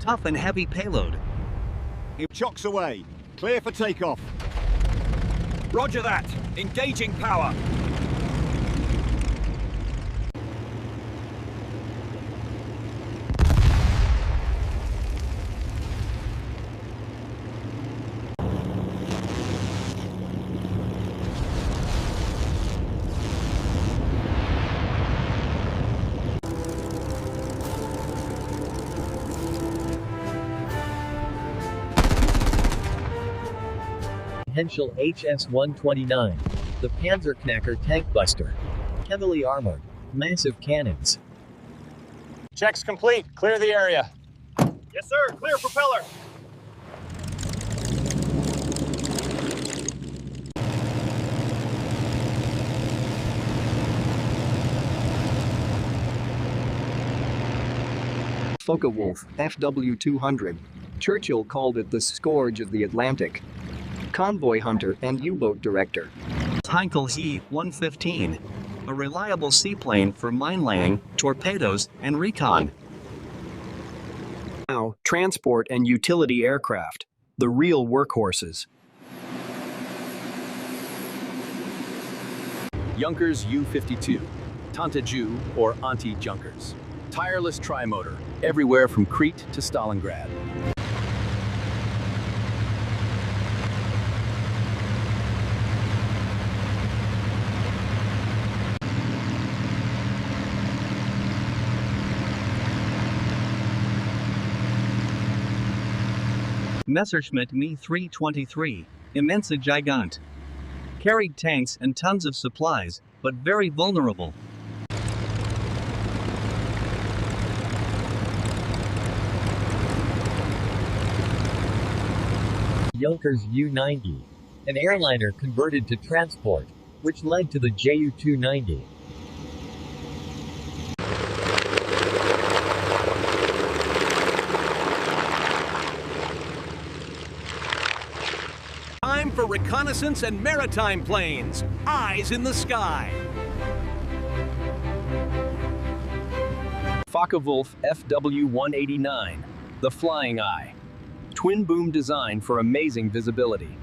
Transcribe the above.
tough and heavy payload. It chocks away. Clear for takeoff. Roger that. Engaging power. Henschel HS-129, the Panzerknacker tank buster. Heavily armored, massive cannons. Checks complete. Clear the area. Yes, sir. Clear propeller. Focke-Wulf FW-200. Churchill called it the scourge of the Atlantic. Convoy hunter and U-boat director. Heinkel He-115, a reliable seaplane for mine-laying, torpedoes, and recon. Now, transport and utility aircraft, the real workhorses. Junkers U-52, Tante-Ju or anti-Junkers. Tireless tri-motor, everywhere from Crete to Stalingrad. Messerschmitt Me-323, Immense Gigant. Carried tanks and tons of supplies, but very vulnerable. Junkers U-90, an airliner converted to transport, which led to the Ju-290. Time for reconnaissance and maritime planes. Eyes in the sky. Focke-Wulf FW-189, the Flying Eye. Twin boom design for amazing visibility.